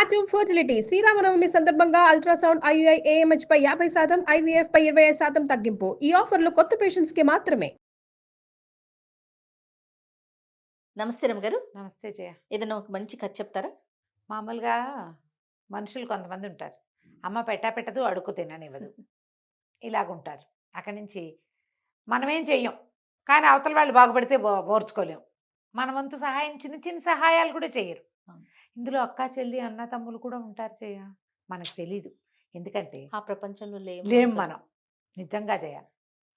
Atom fertility Sri Rama Navami సందర్భంగా ultrasound IUI AMH పై 50%, IVF పై 25% తగ్గింపు. ఈ ఆఫర్లు కొత్త పేషెంట్స్ కి మాత్రమే. నమస్తే రమగారు. నమస్తే జయ. ఏదైనా ఒక మంచి కథ చెప్తారా? మామూలుగా మనుషులు కొంతమంది ఉంటారు, అమ్మ పెట్టదు అడుక్కు తిననివ్వదు, ఇలాగుంటారు. అక్కడి నుంచి మనమేం చెయ్యం, కానీ అవతల వాళ్ళు బాగుపడితే ఓర్చుకోలేం. మన వంతు సహాయం చిన్న చిన్న సహాయాలు కూడా చెయ్యరు. ఇందులో అక్క చెల్లి అన్న తమ్ములు కూడా ఉంటారు జయ, మనకు తెలీదు. ఎందుకంటే ఆ ప్రపంచంలో లేం మనం, నిజంగా జయ.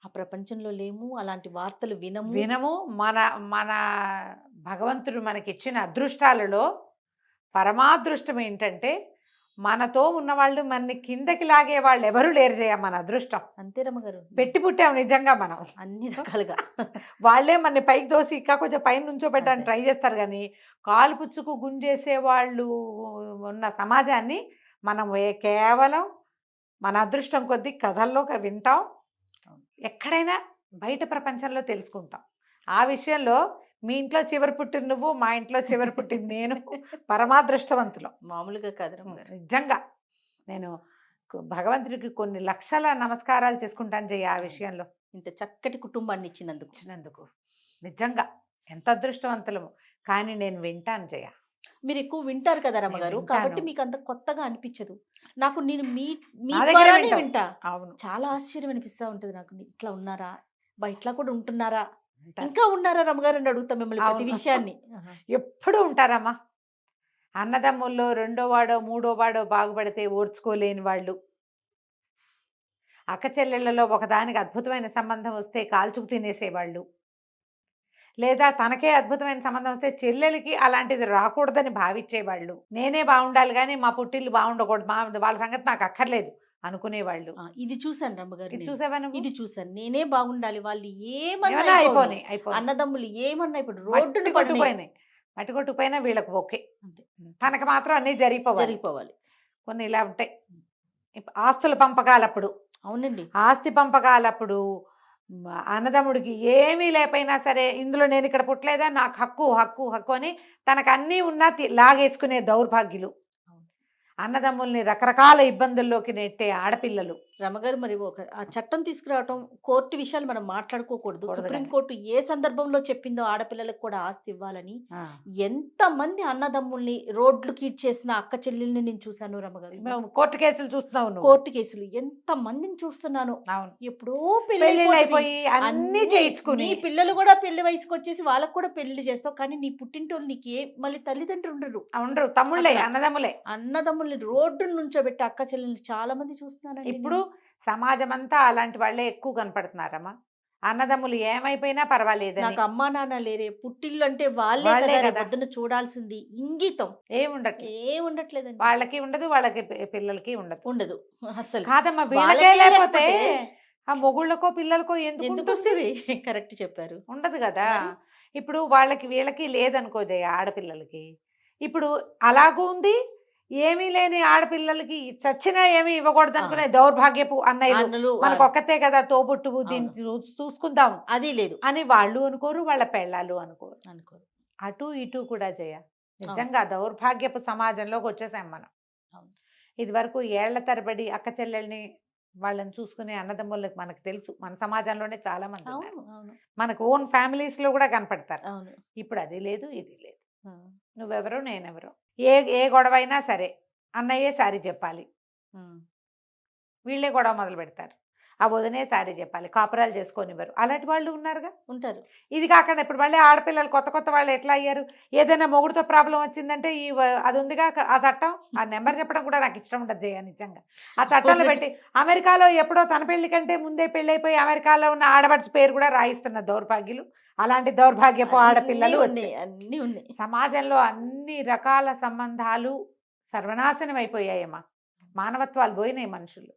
ఆ ప్రపంచంలో లేము, అలాంటి వార్తలు వినము. మన మన భగవంతుడు మనకిచ్చిన అదృష్టాలలో పరమాదృష్టం ఏంటంటే మనతో ఉన్నవాళ్ళు మన కిందకి లాగే వాళ్ళు ఎవరు లేరు జయ. మన అదృష్టం అంతే రమగారు. పెట్టి పుట్టాం నిజంగా మనం అన్ని రకాలుగా. వాళ్ళే మన పైకి దోసి ఇంకా కొంచెం పైన నుంచోబెట్టడానికి ట్రై చేస్తారు, కానీ కాలు పుచ్చుకు గుంజేసే వాళ్ళు ఉన్న సమాజాన్ని మనం కేవలం మన అదృష్టం కొద్దీ కథల్లో వింటాం, ఎక్కడైనా బయట ప్రపంచంలో తెలుసుకుంటాం. ఆ విషయంలో మీ ఇంట్లో చివరి పుట్టిన నువ్వు, మా ఇంట్లో చివరి పుట్టిన నేను పరమాదృష్టవంతులు. మామూలుగా కాదు నిజంగా. నేను భగవంతుడికి కొన్ని లక్షల నమస్కారాలు చేసుకుంటాను జయ ఆ విషయంలో. ఇంత చక్కటి కుటుంబాన్ని ఇచ్చినందుకు నిజంగా ఎంత అదృష్టవంతులము. కానీ నేను వింటాను జయ. మీరు ఎక్కువ వింటారు కదా రమగారు, కాబట్టి మీకు అంత కొత్తగా అనిపించదు. నాకు నేను మీ వింటా. అవును, చాలా ఆశ్చర్యం అనిపిస్తూ ఉంటుంది నాకు. ఇట్లా ఉన్నారా బా, ఇట్లా కూడా ఉంటున్నారా, ఇంకా ఉన్నారా రమగారు అని అడుగుతా మిమ్మల్ని ప్రతి విషయాన్ని. ఎప్పుడు ఉంటారమ్మా. అన్నదమ్ముల్లో రెండో వాడో మూడో వాడో బాగుపడితే ఓర్చుకోలేని వాళ్ళు, అక్క చెల్లెళ్లలో ఒకదానికి అద్భుతమైన సంబంధం వస్తే కాల్చుకు తినేసేవాళ్ళు, లేదా తనకే అద్భుతమైన సంబంధం వస్తే చెల్లెలకి అలాంటిది రాకూడదని భావించేవాళ్ళు. నేనే బాగుండాలి కానీ మా పుట్టిల్లు బాగుండకూడదు, వాళ్ళ సంగతి నాకు అక్కర్లేదు అనుకునేవాళ్ళు. ఇది చూసాను రమ్మగారు. చూసావా? ఇది చూసాను. నేనే బాగుండాలి, వాళ్ళు ఏమన్నా అయిపోయి అన్నదమ్ములు ఏమన్నా ఇప్పుడు రోడ్డును పట్టుకుపోయినాయి, మట్టుకొట్టుకుపోయినా వీళ్ళకి ఓకే, తనకు మాత్రం అన్నీ జరిగిపోవాలి. కొన్ని ఇలా ఉంటాయి. ఆస్తుల పంపకాలప్పుడు, అవునండి, ఆస్తి పంపకాలప్పుడు అన్నదమ్ముడికి ఏమీ లేకపోయినా సరే, ఇందులో నేను ఇక్కడ పుట్టలేదా, నాకు హక్కు హక్కు హక్కు అని తనకు అన్నీ ఉన్నా లాగేసుకునే దౌర్భాగ్యులు, అన్నదమ్ముల్ని రకరకాల ఇబ్బందుల్లోకి నెట్టే ఆడపిల్లలు. రమగారు, మరి ఆ చట్టం తీసుకురావటం, కోర్టు విషయాలు మనం మాట్లాడుకోకూడదు. సుప్రీంకోర్టు ఏ సందర్భంలో చెప్పిందో ఆడపిల్లలకు కూడా ఆస్తి ఇవ్వాలని. ఎంత మంది అన్నదమ్ముల్ని రోడ్లు కీట్ చేసిన అక్క చెల్లెల్ని నేను చూసాను రమగారు. కోర్టు కేసులు చూస్తున్నావు, కోర్టు కేసులు ఎంత మందిని చూస్తున్నాను. ఎప్పుడో పెళ్లి అయిపోయి అన్ని చేయించుకుని, పిల్లలు కూడా పెళ్లి వయసుకు వచ్చేసి వాళ్ళకు కూడా పెళ్లి చేస్తావు, కానీ నీ పుట్టింటోళ్ళు నీకు మళ్ళీ తల్లిదండ్రులు ఉండరు, తమ్ముళ్ళే అన్నదమ్ములే రోడ్డు నుంచోబెట్టి అక్క చెల్లెలు చాలా మంది చూస్తున్నాను. ఇప్పుడు సమాజం అంతా అలాంటి వాళ్ళే ఎక్కువ కనపడుతున్నారమ్మా. అన్నదమ్ములు ఏమైపోయినా పర్వాలేదు, నాకు అమ్మా నాన్న లేరే, పుట్టిల్లు అంటే వాళ్ళే పొద్దున చూడాల్సింది. ఇంగితం ఏముండట్లేదండి, వాళ్ళకి ఉండదు, వాళ్ళకి పిల్లలకి ఉండదు అసలు. కాదమ్మా, వీళ్ళకే లేకపోతే ఆ మొగుళ్ళకో పిల్లలకో ఎందుకు వస్తుంది? కరెక్ట్ చెప్పారు, ఉండదు కదా. ఇప్పుడు వాళ్ళకి వీళ్ళకి లేదనుకో జయ, ఆడపిల్లలకి ఇప్పుడు అలాగూ ఉంది. ఏమీ లేని ఆడపిల్లలకి చచ్చినా ఏమీ ఇవ్వకూడదు అనుకునే దౌర్భాగ్యపు అన్నయ్యలు మనకు ఒక్కతే కదా తోబుట్టువు, దీన్ని చూసుకుందాం అది లేదు అని వాళ్ళు అనుకోరు, వాళ్ళ పెళ్ళాలు అనుకోరు. అటు ఇటు కూడా జయ, నిజంగా దౌర్భాగ్యపు సమాజంలోకి వచ్చేసాం మనం. ఇది వరకు ఏళ్ల తరబడి అక్క చెల్లెల్ని వాళ్ళని చూసుకునే అన్నదమ్ముళ్ళకి మనకు తెలుసు, మన సమాజంలోనే చాలా మంది మనకు ఓన్ ఫ్యామిలీస్ లో కూడా కనపడతారు. ఇప్పుడు అది లేదు, ఇది లేదు. నువ్వెవరో నేనెవరో, ఏ గొడవ అయినా సరే అన్నయ్యే సారీ చెప్పాలి, వీళ్ళే గొడవ మొదలు పెడతారు. ఆ వదినే సారీ చెప్పాలి, కాపురాలు చేసుకొనివ్వరు. అలాంటి వాళ్ళు ఉంటారు. ఇది కాకుండా ఇప్పుడు మళ్ళీ ఆడపిల్లలు కొత్త వాళ్ళు ఎట్లా అయ్యారు, ఏదైనా మొగుడుతో ప్రాబ్లం వచ్చిందంటే అది ఉందిగా ఆ చట్టం, ఆ నెంబర్ చెప్పడం కూడా నాకు ఇష్టం ఉండదు జయ. నిజంగా ఆ చట్టాలు పెట్టి అమెరికాలో ఎప్పుడో తన పెళ్లి కంటే ముందే పెళ్ళైపోయి అమెరికాలో ఉన్న ఆడపడుచు పేరు కూడా రాయిస్తున్న దౌర్భాగ్యులు, అలాంటి దౌర్భాగ్యపు ఆడపిల్లలు అన్నీ ఉన్నాయి. సమాజంలో అన్ని రకాల సంబంధాలు సర్వనాశనం అయిపోయాయమ్మా, మానవత్వాలు పోయినాయి మనుషులు.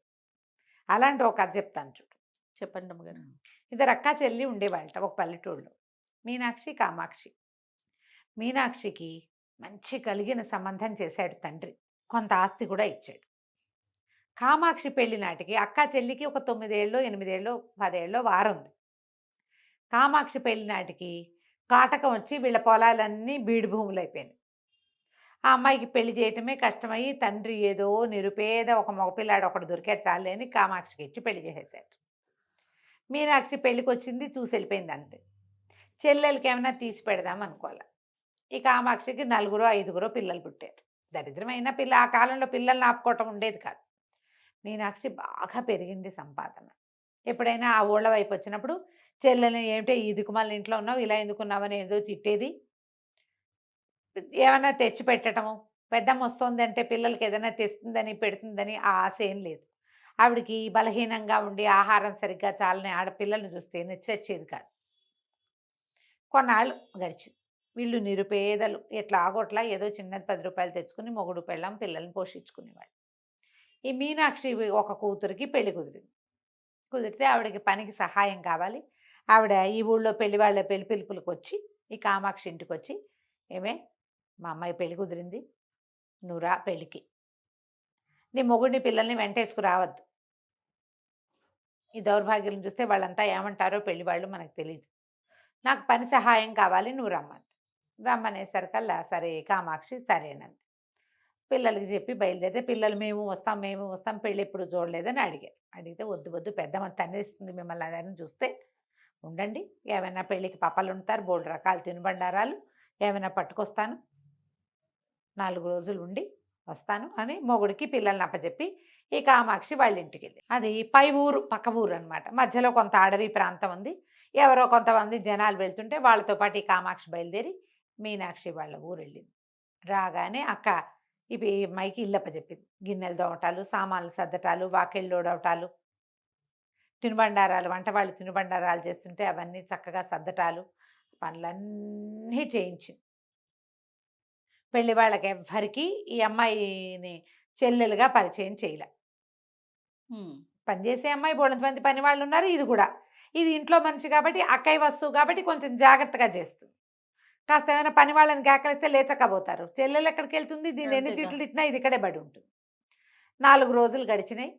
అలాంటి ఒక కథ చెప్తాను చూడు. చెప్పండి అమ్మగారు. ఇద్దరు అక్క చెల్లి ఉండేవాళ్ళట ఒక పల్లెటూళ్ళలో, మీనాక్షి కామాక్షి. మీనాక్షికి మంచి కలిగిన సంబంధం చేశాడు తండ్రి, కొంత ఆస్తి కూడా ఇచ్చాడు. కామాక్షి పెళ్లి నాటికి అక్క చెల్లికి ఒక 9 ఏళ్ళో 8 ఏళ్ళో 10 ఏళ్ళో వారుంది. కామాక్షి పెళ్లి నాటికి కాటకం వచ్చి వీళ్ళ పొలాలన్నీ బీడు భూములు అయిపోయినాయి. ఆ అమ్మాయికి పెళ్లి చేయటమే కష్టమయ్యి తండ్రి ఏదో నిరుపేద ఒక మగపిల్లాడు ఒకడు దొరికాడు చాలే అని కామాక్షికి ఇచ్చి పెళ్లి చేసేసాడు. మీనాక్షి పెళ్ళికి వచ్చింది, చూసి వెళ్ళిపోయింది అంతే. చెల్లెలకి ఏమైనా తీసి పెడదాం అనుకోవాలి. ఈ కామాక్షికి 4 5 పిల్లలు పుట్టారు. దరిద్రమైన పిల్ల, ఆ కాలంలో పిల్లల్ని ఆపుకోవటం ఉండేది కాదు. మీనాక్షి బాగా పెరిగింది సంపాదన. ఎప్పుడైనా ఆ ఊళ్ళ వైపు వచ్చినప్పుడు చెల్లెల్ని ఏమిటే ఈ దిక్కుమాల ఇంట్లో ఉన్నావు, ఇలా ఎందుకున్నావని ఏదో తిట్టేది. ఏమైనా తెచ్చి పెట్టడము, పెద్దమ్మ వస్తుంది అంటే పిల్లలకి ఏదైనా తెస్తుందని పెడుతుందని ఆ ఆశ ఏం లేదు. ఆవిడికి బలహీనంగా ఉండి ఆహారం సరిగ్గా చాలని ఆడపిల్లల్ని చూస్తే నచ్చేది కాదు. కొన్నాళ్ళు గడిచింది. వీళ్ళు నిరుపేదలు, ఎట్లా ఆగోట్లా ఏదో చిన్నది 10 రూపాయలు తెచ్చుకుని మొగుడు పెళ్ళాం పిల్లల్ని పోషించుకునేవాళ్ళు. ఈ మీనాక్షి ఒక కూతురికి పెళ్లి కుదిరితే ఆవిడకి పనికి సహాయం కావాలి. ఆవిడ ఈ ఊళ్ళో పెళ్లి పిలుపులకు వచ్చి ఈ కామాక్షి ఇంటికి వచ్చి, ఏమే మా అమ్మాయి పెళ్లి కుదిరింది, నువ్వు రా పెళ్ళికి, నీ మొగుడిని పిల్లల్ని వెంటేసుకు రావద్దు. ఈ దౌర్భాగ్యం చూస్తే వాళ్ళంతా ఏమంటారో పెళ్లి వాళ్ళు మనకు తెలియదు. నాకు పని సహాయం కావాలి, నువ్వు రమ్మనేసరికల్లా సరే కామాక్షి సరేనంది. పిల్లలకి చెప్పి బయలుదేరితే పిల్లలు మేము వస్తాం పెళ్ళి ఎప్పుడు చూడలేదని అడిగితే వద్దు పెద్దమ్మ తన్నేస్తుంది మిమ్మల్ని అదని. చూస్తే ఉండండి, ఏమైనా పెళ్ళికి పప్పలు ఉంటారు, బోల్డ్ రకాలు తినుబండారాలు ఏమైనా పట్టుకొస్తాను, 4 రోజులు ఉండి వస్తాను అని మొగుడికి పిల్లల్ని అప్పచెప్పి ఈ కామాక్షి వాళ్ళ ఇంటికి వెళ్ళి, అది పక్క ఊరు అనమాట. మధ్యలో కొంత అడవి ప్రాంతం ఉంది. ఎవరో కొంతమంది జనాలు వెళ్తుంటే వాళ్ళతో పాటు ఈ కామాక్షి బయలుదేరి మీనాక్షి వాళ్ళ ఊరు వెళ్ళింది. రాగానే అక్క ఇవి మైకి ఇల్లప్పచెప్పింది. గిన్నెలు దోమటాలు, సామాన్లు సర్దటాలు, వాకిళ్ళు లోడవటాలు, తినుబండారాలు, వంట వాళ్ళు తినుబండారాలు చేస్తుంటే అవన్నీ చక్కగా సర్దటాలు, పనులన్నీ చేయించింది. పెళ్లి వాళ్ళకి ఎవ్వరికీ ఈ అమ్మాయిని చెల్లెలుగా పరిచయం చేయలే. పనిచేసే అమ్మాయి బోడంతమంది పని వాళ్ళు ఉన్నారు. ఇది ఇంట్లో మనిషి కాబట్టి అక్కయ్య వస్తువు కాబట్టి కొంచెం జాగ్రత్తగా చేస్తుంది. కాస్త ఏమైనా పని వాళ్ళని కేకలిస్తే లేచకపోతారు. చెల్లెలు ఎక్కడికి వెళ్తుంది, దీన్ని ఎన్ని తిట్లు తిట్టినా ఇది ఇక్కడే పడి ఉంటుంది. 4 రోజులు గడిచినాయి.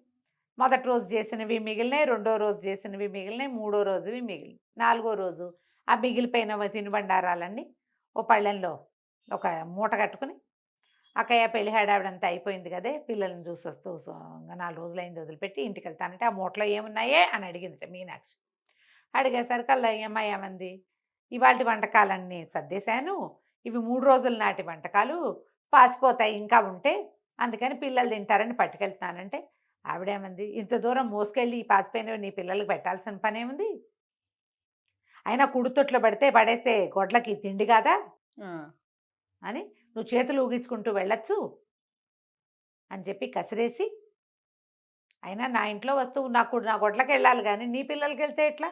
మొదటి రోజు చేసినవి మిగిలినాయి, 2వ రోజు చేసినవి మిగిలినాయి, 3వ రోజువి మిగిలినాయి. 4వ రోజు ఆ మిగిలిపోయిన తినుబండారాలన్నీ ఓ పళ్ళెంలో ఒక మూట కట్టుకుని, అక్కయ్య పెళ్లి హడావిడంతా అయిపోయింది కదే, పిల్లల్ని చూసొస్తూ 4 రోజులైంది వదిలిపెట్టి ఇంటికి వెళ్తానంటే ఆ మూటలో ఏమున్నాయే అని అడిగింది మీనాక్షి. అడిగేసరికల్లా ఈ అమ్మాయి ఏమంది, ఇవాళ వంటకాలన్నీ సర్దేశాను, ఇవి 3 రోజుల నాటి వంటకాలు పాసిపోతాయి ఇంకా ఉంటే, అందుకని పిల్లలు తింటారని పట్టుకెళ్తున్నానంటే ఆవిడేమంది, ఇంత దూరం మోసుకెళ్ళి ఈ పాసిపోయినవి నీ పిల్లలకి పెట్టాల్సిన పనేముంది, అయినా కుడితొట్లో పడేస్తే గొడ్లకి తిండి కాదా అని నువ్వు చేతులు ఊగించుకుంటూ వెళ్ళొచ్చు అని చెప్పి కసిరేసి, అయినా నా ఇంట్లో వస్తువు నా గొడ్లకి వెళ్ళాలి కానీ నీ పిల్లలకి వెళ్తే ఎట్లా,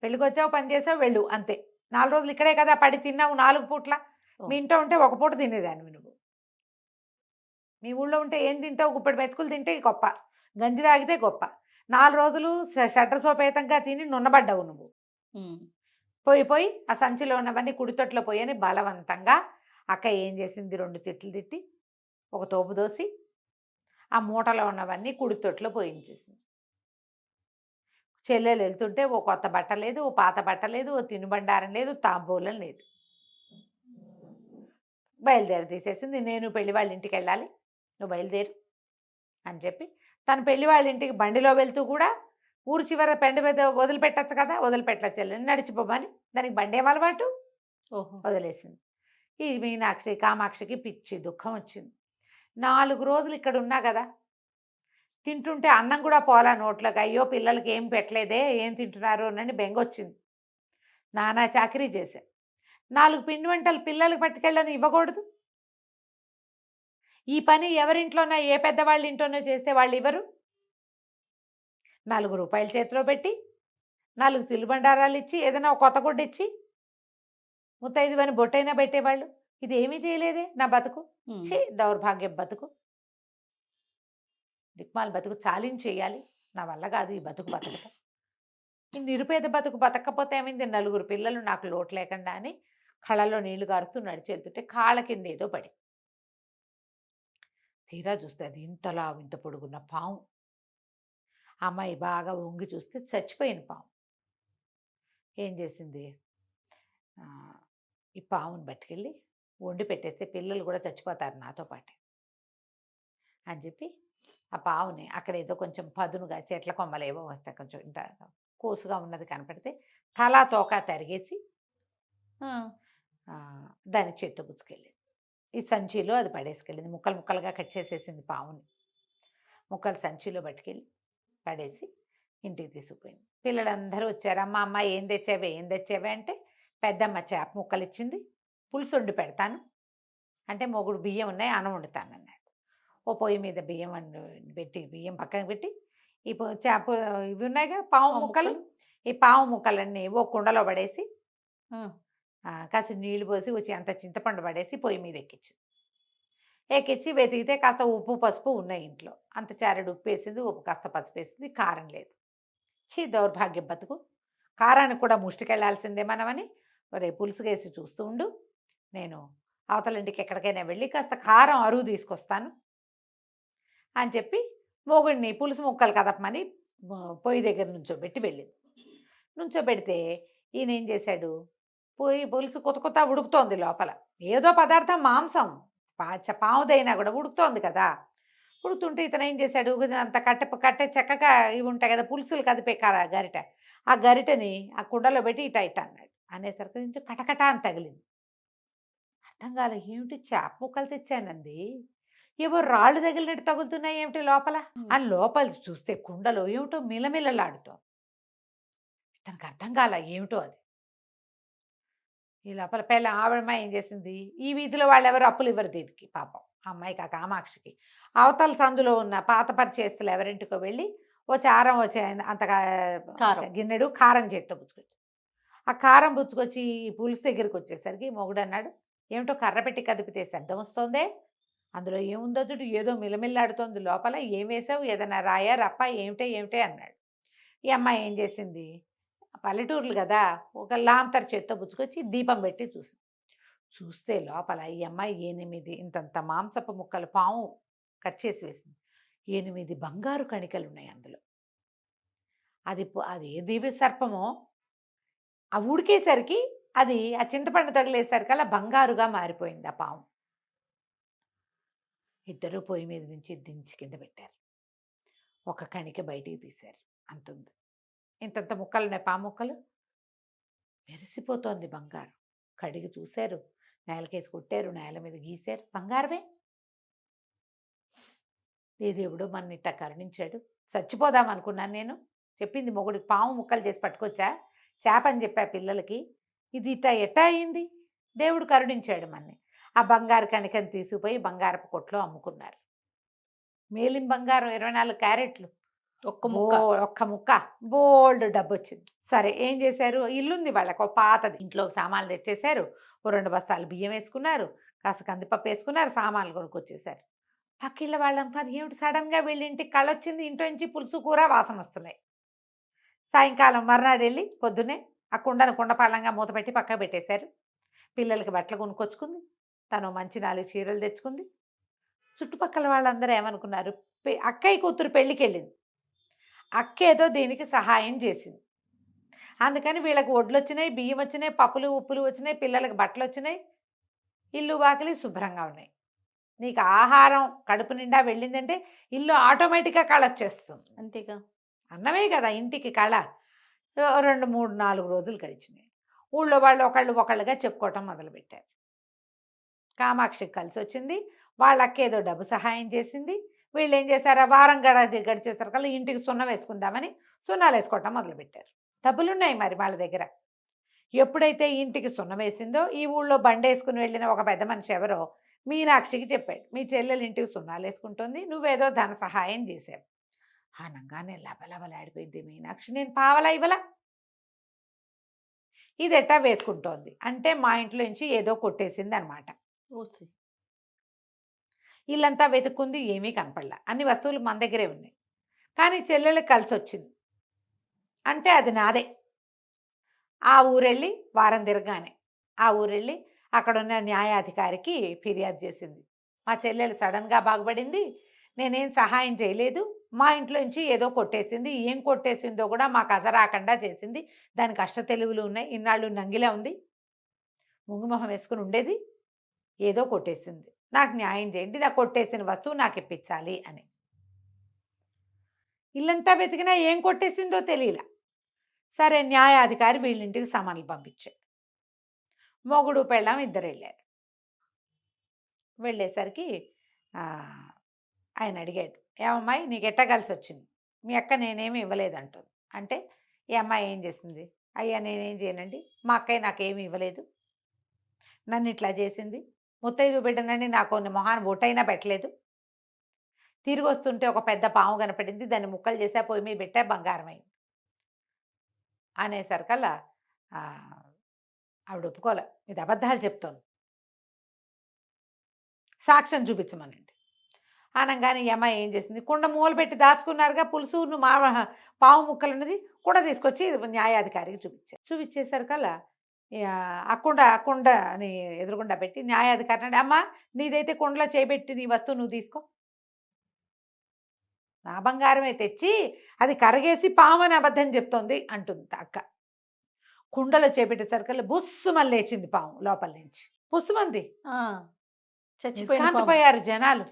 పెళ్ళికి వచ్చావు పని చేసావు వెళ్ళు అంతే, 4 రోజులు ఇక్కడే కదా పడి తిన్నావు 4 పూట్ల, మీ ఇంట్లో ఉంటే 1 పూట తినేదాన్ని నువ్వు, మీ ఊళ్ళో ఉంటే ఏం తింటావు, గుప్పెడు మెతుకులు తింటే గొప్ప, గంజి తాగితే గొప్ప, 4 రోజులు షట్టర్ సోపేతంగా తిని నున్నబడ్డావు నువ్వు. పోయి ఆ సంచిలో ఉన్నవన్నీ కుడితొట్లో పోయని బలవంతంగా అక్క ఏం చేసింది, 2 తిట్లు తిట్టి ఒక తోపు దోసి ఆ మూటలో ఉన్నవన్నీ కుడితొట్లో పోయించేసింది. చెల్లెలు వెళ్తుంటే ఓ కొత్త బట్ట లేదు, ఓ పాత బట్ట లేదు, ఓ తినుబండారం లేదు, తాంబూలం లేదు. బయలుదేరి తీసేసింది. నేను పెళ్లి వాళ్ళ ఇంటికి వెళ్ళాలి, నువ్వు బయలుదేరు అని చెప్పి తను పెళ్లి వాళ్ళ ఇంటికి బండిలో వెళ్తూ కూడా ఊరు చివర పెండ వదిలిపెట్టచ్చు కదా, వదిలిపెట్టచ్చు చెల్లెని నడిచిపోమని, దానికి బండి ఏం అలవాటు, వదిలేసింది. ఈ మీనాక్షి కామాక్షికి పిచ్చి దుఃఖం వచ్చింది. 4 రోజులు ఇక్కడ ఉన్నా కదా, తింటుంటే అన్నం కూడా పోలా నోట్లోకి, అయ్యో పిల్లలకి ఏం పెట్టలేదే, ఏం తింటున్నారు అని బెంగొచ్చింది. నానా చాకరీ చేశా, 4 పిండి వంటలు పిల్లలకి పట్టుకెళ్ళని ఇవ్వకూడదు, ఈ పని ఎవరింట్లోనో ఏ పెద్దవాళ్ళ ఇంట్లోనో చేస్తే వాళ్ళు ఇవ్వరు, 4 రూపాయలు చేతిలో పెట్టి 4 తినుబండారాలు ఇచ్చి ఏదైనా ఒక కొత్త గుడ్డ ఇచ్చి ముత్తైదువని బొట్టైనా పెట్టేవాళ్ళు, ఇది ఏమీ చేయలేదే నా బతుకు, ఛీ దౌర్భాగ్యం బతుకు, దిక్మాల బతుకు చాలించి చేయాలి, నా వల్ల కాదు ఈ బతుకు బతకటం, ఈ నిరుపేద బతుకు బతకపోతే ఏమైంది, 4 పిల్లలు నాకు లోటు లేకుండా అని కళ్ళలో నీళ్లు గారుస్తూ నడిచెళ్తుంటే కాళ్ళ కింద ఏదో పడి, తీరా చూస్తే అది ఇంతలా ఇంత పొడుగున్న పాము. అమ్మాయి బాగా వంగి చూస్తే చచ్చిపోయిన పాము. ఏం చేసింది, ఈ పాముని పట్టుకెళ్ళి వండి పెట్టేస్తే పిల్లలు కూడా చచ్చిపోతారు నాతో పాటే అని చెప్పి ఆ పావుని అక్కడ ఏదో కొంచెం పదునుగా చెట్ల కొమ్మలు ఏవో వస్తాయి, కొంచెం ఇంత కోసుగా ఉన్నది కనపడితే తలా తోక తరిగేసి దాని చేత్తో పుచ్చుకెళ్ళింది. ఈ సంచిలో అది పడేసుకెళ్ళింది. ముక్కలు ముక్కలుగా కట్ చేసేసింది పావుని. ముక్కలు సంచిలో పట్టుకెళ్ళి పడేసి ఇంటికి తీసుకుపోయింది. పిల్లలందరూ వచ్చారు, అమ్మ అమ్మ ఏం తెచ్చావే అంటే పెద్దమ్మ చేప ముక్కలు ఇచ్చింది, పులుసు వండి పెడతాను అంటే మొగుడు బియ్యం ఉన్నాయి అన్నం వండుతాను అన్నాడు. ఓ పొయ్యి మీద బియ్యం పెట్టి బియ్యం పక్కన పెట్టి ఈ చేప ఇవి ఉన్నాయిగా పావు ముక్కలు, ఈ పావు ముక్కలన్నీ ఓ కుండలో పడేసి కాస్త నీళ్ళు పోసి వచ్చి అంత చింతపండు పడేసి పొయ్యి మీద ఎక్కించి వెతికితే కాస్త ఉప్పు పసుపు ఉన్నాయి ఇంట్లో, అంత చారెడు ఉప్పు వేసింది, ఉప్పు కాస్త పసుపు వేసింది, కారం లేదు. దౌర్భాగ్యం బతుకు, కారానికి కూడా ముష్టికెళ్లాల్సిందే మనమని రేపు పులుసు వేసి చూస్తూ ఉండు, నేను అవతల ఇంటికి ఎక్కడికైనా వెళ్ళి కాస్త కారం అరువు తీసుకొస్తాను అని చెప్పి మొగుడిని పులుసు ముక్కలు కదపమని పొయ్యి దగ్గర నుంచోబెట్టి వెళ్ళింది. నుంచోబెడితే ఈయన ఏం చేశాడు, పులుసు కొత్త ఉడుకుతోంది లోపల, ఏదో పదార్థం మాంసం పావుదైనా కూడా ఉడుకుతోంది కదా, ఉడుకుతుంటే ఇతను ఏం చేశాడు, అంత కట్టె చెక్కగా ఇవి ఉంటాయి కదా పులుసులు కదిపే గరిట, ఆ గరిటని ఆ కుండలో పెట్టి ఇట అన్నాడు. అనేసరికి ఇంటి కటకట అని తగిలింది. అర్థం కాలే, ఏమిటి చేప ముక్కలు తెచ్చానంది, ఏవో రాళ్ళు తగిలినట్టు తగులుతున్నాయి ఏమిటి లోపల అని లోపల చూస్తే కుండలో ఏమిటో మిలమిలలాడుతూ, తనకు అర్థం కాల ఏమిటో అది. ఈ లోపల పిల్ల ఆవిడమ్మాయి ఏం చేసింది, ఈ వీధిలో వాళ్ళు ఎవరు అప్పులు ఇవ్వరు దీనికి పాపం అమ్మాయికి, ఆ కామాక్షికి. అవతల సందులో ఉన్న పాత పరిచేస్తులు ఎవరింటికో వెళ్ళి ఓ చారం వచ్చే అంతగా గిన్నెడు కారం చేత్తో పుచ్చుకొచ్చి, ఆ కారం పుచ్చుకొచ్చి ఈ పులుసు దగ్గరికి వచ్చేసరికి మొగుడు అన్నాడు, ఏమిటో కర్ర పెట్టి కదిపితే శబ్దం వస్తోందే, అందులో ఏముందో చూడు, ఏదో మిలమిల్లాడుతోంది లోపల, ఏం వేసావు, ఏదైనా రాయా రప్ప ఏమిటే అన్నాడు. ఈ అమ్మాయి ఏం చేసింది, పల్లెటూర్లు కదా, ఒక లాంతర్ చేత్తో పుచ్చుకొచ్చి దీపం పెట్టి చూస్తే లోపల ఈ అమ్మాయి 8 ఇంతంత మాంసపు ముక్కలు పాము కట్ చేసి వేసింది, 8 బంగారు కణికలు ఉన్నాయి అందులో. అది ఏ దివ్య సర్పమో, ఆ ఉడికేసరికి అది ఆ చింతపండు తగిలేసరికి అలా బంగారుగా మారిపోయింది ఆ పాము. ఇద్దరు పొయ్యి మీద నుంచి దించి కింద పెట్టారు, ఒక కణిక బయటికి తీశారు, అంతుంది. ఇంతంత ముక్కలు ఉన్నాయి పాము ముక్కలు, మెరిసిపోతోంది బంగారు. కడిగి చూశారు, నేలకేసి కొట్టారు, నేల మీద గీశారు, బంగారమే. ఏ దేవుడు మన ఇట్ట కరుణించాడు, చచ్చిపోదాం అనుకున్నాను నేను. చెప్పింది మొగుడికి పాము ముక్కలు చేసి పట్టుకొచ్చా, చేపని చెప్పా పిల్లలకి, ఇది ఎట్టా అయింది, దేవుడు కరుణించాడు మనని. ఆ బంగారు కణికని తీసుకుపోయి బంగారపు కొట్లో అమ్ముకున్నారు. మేలిం బంగారం 24 క్యారెట్లు, ఒక్క ముక్క బోల్డ్ డబ్బు వచ్చింది. సరే ఏం చేశారు, ఇల్లుంది వాళ్ళకు పాతది, ఇంట్లో సామాన్లు తెచ్చేశారు, ఓ 2 బస్తాలు బియ్యం వేసుకున్నారు, కాస్త కందిపప్పు వేసుకున్నారు, సామాన్లు కొనుక్కొచ్చేసారు. పక్కిళ్ళ వాళ్ళు అనుకున్నారు, ఏమిటి సడన్గా వీళ్ళ ఇంటికి కళ్ళొచ్చింది, ఇంట్లో నుంచి పులుసు కూర వాసన వస్తున్నాయి. సాయంకాలం మర్నాడు వెళ్ళి పొద్దున్నే ఆ కుండపాలంగా మూత పెట్టి పక్కకు పెట్టేశారు. పిల్లలకి బట్టలు కొనుక్కొచ్చుకుంది, తను మంచి 4 చీరలు తెచ్చుకుంది. చుట్టుపక్కల వాళ్ళందరూ ఏమనుకున్నారు, అక్కయ్య కూతురు పెళ్ళికి వెళ్ళింది, అక్క ఏదో దీనికి సహాయం చేసింది, అందుకని వీళ్ళకి వడ్లు వచ్చినాయి, బియ్యం వచ్చినాయి, పప్పులు ఉప్పులు వచ్చినాయి, పిల్లలకి బట్టలు వచ్చినాయి, ఇల్లు వాకిలి శుభ్రంగా ఉన్నాయి. నీకు ఆహారం కడుపు నిండా వెళ్ళిందంటే ఇల్లు ఆటోమేటిక్గా కళ వచ్చేస్తుంది, అంతేగా, అన్నమే కదా ఇంటికి కళ. 2, 3, 4 రోజులు గడిచినాయి. ఊళ్ళో వాళ్ళు ఒకళ్ళుగా చెప్పుకోవటం మొదలుపెట్టారు. కామాక్షికి కలిసి వచ్చింది, వాళ్ళకి ఏదో డబ్బు సహాయం చేసింది. వీళ్ళు ఏం చేశారు, వారం గడిచేసరికల్లా ఇంటికి సున్నం వేసుకుందామని సున్నాలు వేసుకోవటం మొదలుపెట్టారు. డబ్బులున్నాయి మరి వాళ్ళ దగ్గర. ఎప్పుడైతే ఇంటికి సున్నం వేసిందో, ఈ ఊళ్ళో బండి వేసుకుని వెళ్ళిన ఒక పెద్ద మనిషి ఎవరో మీనాక్షికి చెప్పాడు, మీ చెల్లెలు ఇంటికి సున్నాలు వేసుకుంటుంది, నువ్వేదో ధన సహాయం చేశావు. ఆనంగానే లబలబలాడిపోయింది మీనాక్షి, నేను పావలా ఇవ్వలా, ఇది ఎట్టా వేసుకుంటోంది అంటే మా ఇంట్లో నుంచి ఏదో కొట్టేసింది అనమాట. ఇల్లంతా వెతుక్కుంది, ఏమీ కనపడలా, అన్ని వస్తువులు మన దగ్గరే ఉన్నాయి, కానీ చెల్లెలకు కలిసి వచ్చింది అంటే అది నాదే. ఆ ఊరెళ్ళి వారం తిరగానే ఆ ఊరెళ్ళి అక్కడున్న న్యాయాధికారికి ఫిర్యాదు చేసింది, మా చెల్లెలు సడన్గా బాగుపడింది, నేనేం సహాయం చేయలేదు, మా ఇంట్లో నుంచి ఏదో కొట్టేసింది, ఏం కొట్టేసిందో కూడా మాకు అజరాకుండా చేసింది, దానికి అష్ట తెలివులు ఉన్నాయి, ఇన్నాళ్ళు నంగిలా ఉంది, ముంగుమొహం వేసుకుని ఉండేది, ఏదో కొట్టేసింది, నాకు న్యాయం చేయండి, నాకు కొట్టేసిన వస్తువు నాకు ఇప్పించాలి అని. ఇల్లంతా వెతికినా ఏం కొట్టేసిందో తెలియలా. సరే న్యాయాధికారి వీళ్ళింటికి సమన్లు పంపించాడు. మొగుడు పెళ్ళాం ఇద్దరు వెళ్ళారు. వెళ్ళేసరికి ఆయన అడిగాడు, ఏమమ్మాయి నీకు ఎట్ట కలిసి వచ్చింది, మీ అక్క నేనేమి ఇవ్వలేదంటుంది. అంటే ఈ అమ్మాయి ఏం చేసింది, అయ్యా నేనేం చేయనండి, మా అక్కయ్య నాకేమి ఇవ్వలేదు, నన్ను ఇట్లా చేసింది, ముత్తైదు బిడ్డనండి నాకు మొహాన్ని బొట్టైనా పెట్టలేదు, తిరిగి వస్తుంటే ఒక పెద్ద పాము కనపడింది, దాన్ని ముక్కలు చేసా, పొయ్యి మీద పెట్టా, బంగారం అయింది అనేసరికల్లా ఆవిడ ఒప్పుకోలే, ఇది అబద్ధాలు చెప్తోంది, సాక్ష్యం చూపించమనండి అనగానే ఈ అమ్మాయి ఏం చేసింది, కుండ మూలు పెట్టి దాచుకున్నారుగా పులుసు మా పావు ముక్కలు ఉన్నది, కుండ తీసుకొచ్చి న్యాయాధికారికి చూపించేసరికల్లా ఆ కుండ అని ఎదురుగుండా పెట్టి న్యాయాధికారి అంటే, అమ్మ నీదైతే కుండలో చేయబెట్టి నీ వస్తువు నువ్వు తీసుకో, నా బంగారమే తెచ్చి అది కరగేసి పామని అబద్ధం చెప్తోంది అంటుంది అక్క. కుండలో చేపెట్టేసరికల్లా బుస్సుమని లేచింది పాము లోపల నుంచి, బుస్సుమంది. చచ్చిపోయారు జనాలు.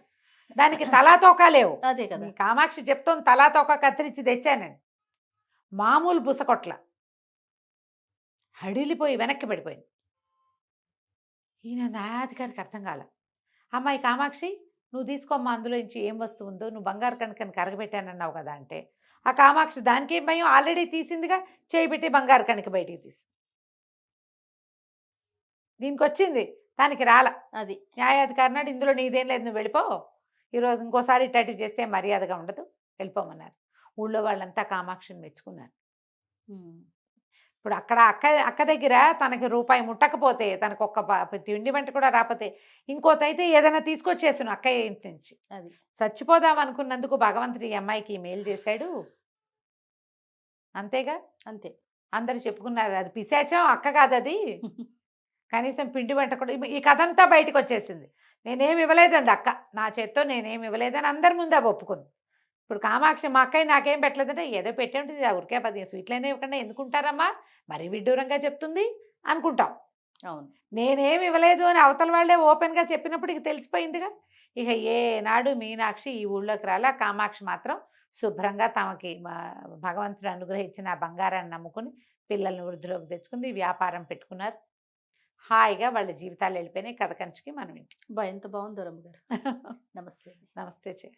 దానికి తలా తోక లేవు. అదే కదా, కామాక్షి చెప్తోంది తలా తోక కత్తిరించి తెచ్చానండి, మామూలు బుసకొట్ల హడిలిపోయి వెనక్కి పడిపోయింది. ఈయన న్యాయాధికారికి అర్థం కాల. అమ్మాయి కామాక్షి నువ్వు తీసుకోమ్మా, అందులో నుంచి ఏం వస్తువు ఉందో, నువ్వు బంగారు కణికని కరగబెట్టానన్నావు కదా అంటే, ఆ కామాక్షి దానికి ఏం భయం, ఆల్రెడీ తీసిందిగా, చేయబెట్టి బంగారు కణిక బయటికి తీసి దీనికి వచ్చింది, దానికి రాల. అది న్యాయాధికారి నాడు ఇందులో నీదేం లేదు, నువ్వు వెళ్ళిపో, ఈరోజు ఇంకోసారి ఇటాటివ్ చేస్తే మర్యాదగా ఉండదు, వెళ్ళిపోమన్నారు. ఊళ్ళో వాళ్ళంతా కామాక్షిని మెచ్చుకున్నారు. ఇప్పుడు అక్క దగ్గర తనకి రూపాయి ముట్టకపోతే, తనకు ఒక్క తిండి వంట కూడా రాకపోతే, ఇంకోతైతే ఏదైనా తీసుకొచ్చేసాను అక్కయ్య ఇంటి నుంచి. అది చచ్చిపోదాం అనుకున్నందుకు భగవంతుడు ఈ అమ్మాయికి మేలు చేశాడు, అంతేగా. అంతే అందరు చెప్పుకున్నారు, అది పిశాచం అక్క కాదు అది, కనీసం పిండి వంట కూడా. ఈ కథ అంతా బయటకు వచ్చేసింది, నేనేమి ఇవ్వలేదండి అక్క, నా చేత్తో నేనేమి ఇవ్వలేదని అందరి ముందు అవి ఒప్పుకుంది. ఇప్పుడు కామాక్షి మా అక్కయ్య నాకేం పెట్టలేదంటే, ఏదో పెట్టే ఉంటుంది, ఊరికే 10 స్వీట్లైనా ఇవ్వకుండా ఎందుకుంటారమ్మా, మరీ విడ్డూరంగా చెప్తుంది అనుకుంటాం. అవును, నేనేమి ఇవ్వలేదు అని అవతల వాళ్ళే ఓపెన్గా చెప్పినప్పుడు ఇక తెలిసిపోయిందిగా. ఇక ఏనాడు మీనాక్షి ఈ ఊళ్ళోకి రాలా. కామాక్షి మాత్రం శుభ్రంగా తమకి భగవంతుడు అనుగ్రహించిన ఆ బంగారాన్ని నమ్ముకుని పిల్లల్ని వృద్ధిలోకి తెచ్చుకుంది, వ్యాపారం పెట్టుకున్నారు, హాయిగా వాళ్ళ జీవితాలు వెళ్ళిపోయినాయి. కథ కంచికి మనం ఇంటి. ఎంత బాగుందో రమ్మ గారు. నమస్తే. నమస్తే.